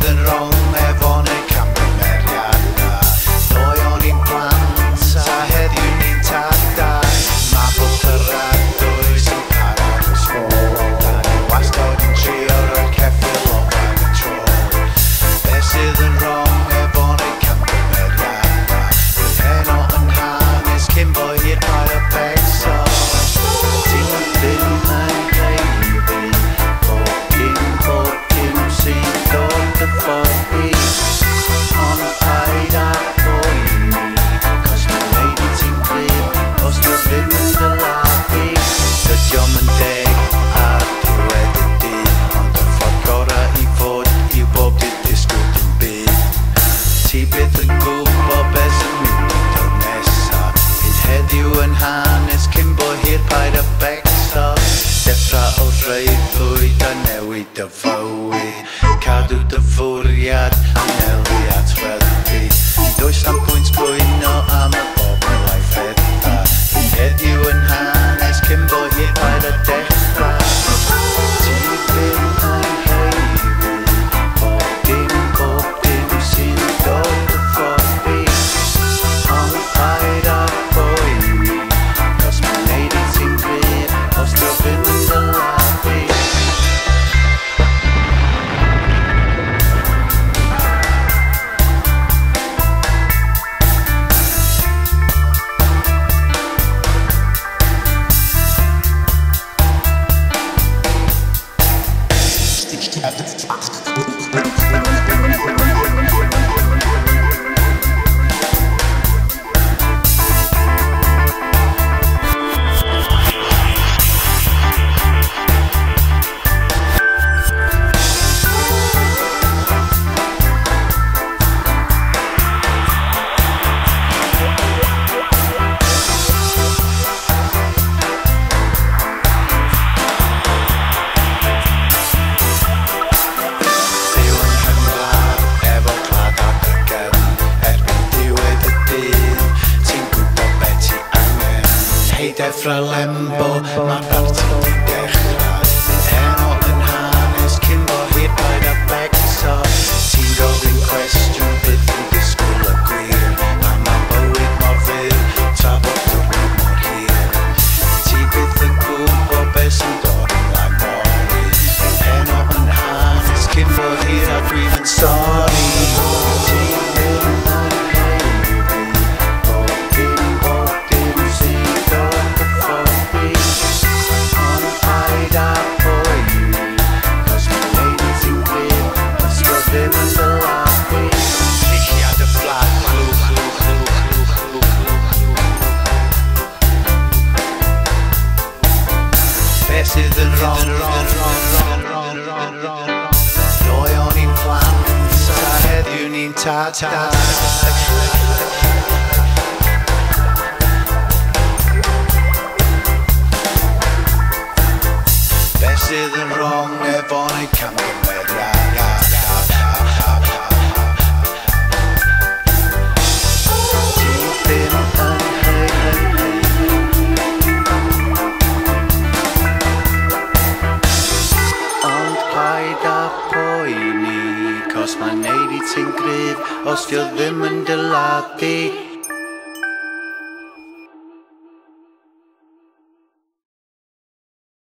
sydd yn rong efo neu camgymeriadau. Doi o'n i'n plant a heddiw ni'n tadau. Mae bob cyradwy sy'n parad o sfôl. Da ni wastad yn trio rhoi ceffil o fan y tro. Be sydd yn rong efo neu camgymeriadau. Roedd heno yn hanes cyn bo hir paid o becso. Ti'n ddim yn gleifi. Pob dim sy'n dod y ffordd i. Ond paid â poeni, cos mae'n neud i ti'n glir os dy ddim yn dylafu. Dydiom yn deg ar diwedd y dydd, ond y ffordd gorau i fod yw bob dydd disgwyl dim byd. Ti byth yn gwybod beth sy'n mynd i dod nesa. Hyd heddiw yn hanes cyn bo hir paid â becso. Deffra o reuddwyd a newid y fywyd. Cadw dy fwriad a nelu at rygbi. Does am pwynt bwyno am y bobl a'i ffedda. Heddiw yn hanes cyn bo hir paid â dechra. Ti ddim yn heiddi. Pob dim sy'n dod y ffordd i. Ond paid â poeni, cos mae'n neud i ti'n glir os dy ddim yn dylafu. Deffra lembo, mae'r parti di dechra. Bydd heno yn hanes cyn bo hir paid â becso. Ti'n gofyn cwestiwn bydd yn disgwyl y gwir. A mae bywyd mor fyr, tra bod diwrnod mor hir. Ti byth yn gwybod beth sy'n dod ymlaen fory. Bydd heno yn hanes cyn bo hir a dwi'n yn sori. Ti ddim yn sydd yn rong. Doi o'n i'n plant a heddiw ni'n tadau. Be sydd yn rong efo neu camgymeriadau. Ti ddim yn heiddi. Paid â poeni, cos mae'n neud i ti'n gryf os dio ddim yn dylafu.